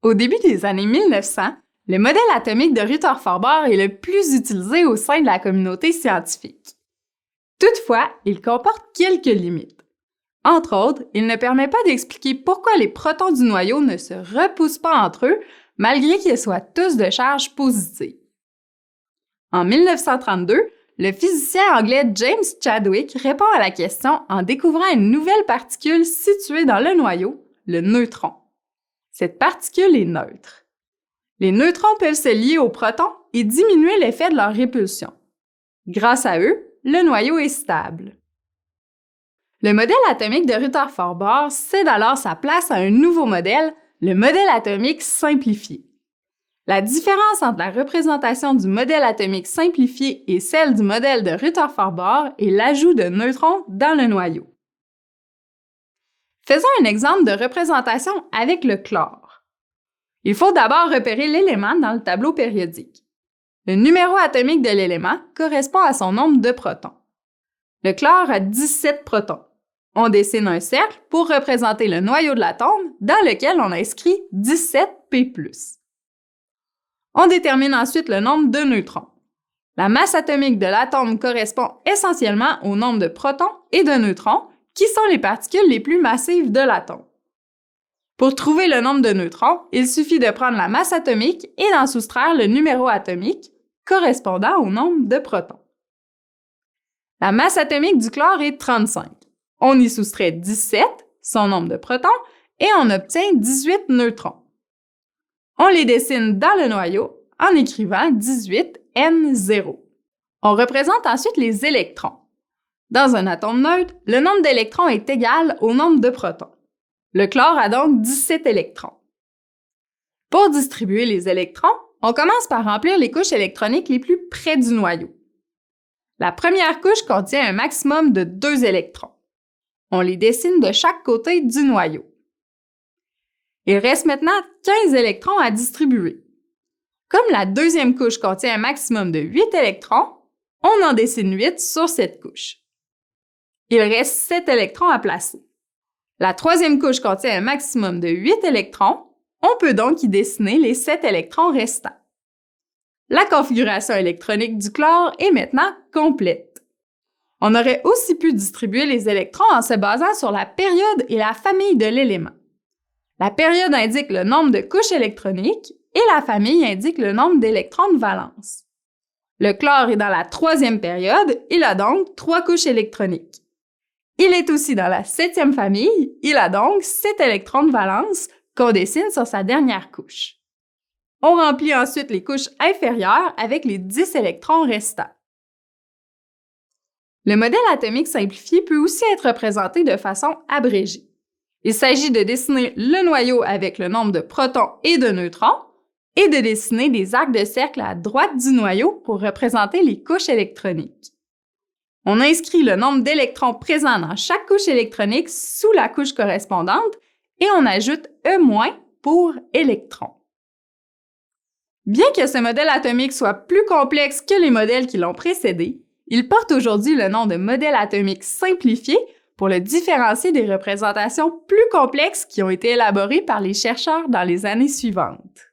Au début des années 1900, le modèle atomique de Rutherford-Bohr est le plus utilisé au sein de la communauté scientifique. Toutefois, il comporte quelques limites. Entre autres, il ne permet pas d'expliquer pourquoi les protons du noyau ne se repoussent pas entre eux, malgré qu'ils soient tous de charge positive. En 1932, le physicien anglais James Chadwick répond à la question en découvrant une nouvelle particule située dans le noyau, le neutron. Cette particule est neutre. Les neutrons peuvent se lier aux protons et diminuer l'effet de leur répulsion. Grâce à eux, le noyau est stable. Le modèle atomique de Rutherford-Bohr cède alors sa place à un nouveau modèle, le modèle atomique simplifié. La différence entre la représentation du modèle atomique simplifié et celle du modèle de Rutherford-Bohr est l'ajout de neutrons dans le noyau. Faisons un exemple de représentation avec le chlore. Il faut d'abord repérer l'élément dans le tableau périodique. Le numéro atomique de l'élément correspond à son nombre de protons. Le chlore a 17 protons. On dessine un cercle pour représenter le noyau de l'atome dans lequel on inscrit 17P+. On détermine ensuite le nombre de neutrons. La masse atomique de l'atome correspond essentiellement au nombre de protons et de neutrons, qui sont les particules les plus massives de l'atome. Pour trouver le nombre de neutrons, il suffit de prendre la masse atomique et d'en soustraire le numéro atomique correspondant au nombre de protons. La masse atomique du chlore est 35. On y soustrait 17, son nombre de protons, et on obtient 18 neutrons. On les dessine dans le noyau en écrivant 18N0. On représente ensuite les électrons. Dans un atome neutre, le nombre d'électrons est égal au nombre de protons. Le chlore a donc 17 électrons. Pour distribuer les électrons, on commence par remplir les couches électroniques les plus près du noyau. La première couche contient un maximum de 2 électrons. On les dessine de chaque côté du noyau. Il reste maintenant 15 électrons à distribuer. Comme la deuxième couche contient un maximum de 8 électrons, on en dessine 8 sur cette couche. Il reste 7 électrons à placer. La troisième couche contient un maximum de 8 électrons, on peut donc y dessiner les 7 électrons restants. La configuration électronique du chlore est maintenant complète. On aurait aussi pu distribuer les électrons en se basant sur la période et la famille de l'élément. La période indique le nombre de couches électroniques et la famille indique le nombre d'électrons de valence. Le chlore est dans la troisième période, il a donc 3 couches électroniques. Il est aussi dans la 7e famille, il a donc 7 électrons de valence qu'on dessine sur sa dernière couche. On remplit ensuite les couches inférieures avec les 10 électrons restants. Le modèle atomique simplifié peut aussi être représenté de façon abrégée. Il s'agit de dessiner le noyau avec le nombre de protons et de neutrons et de dessiner des arcs de cercle à droite du noyau pour représenter les couches électroniques. On inscrit le nombre d'électrons présents dans chaque couche électronique sous la couche correspondante et on ajoute E- pour électrons. Bien que ce modèle atomique soit plus complexe que les modèles qui l'ont précédé, il porte aujourd'hui le nom de modèle atomique simplifié pour le différencier des représentations plus complexes qui ont été élaborées par les chercheurs dans les années suivantes.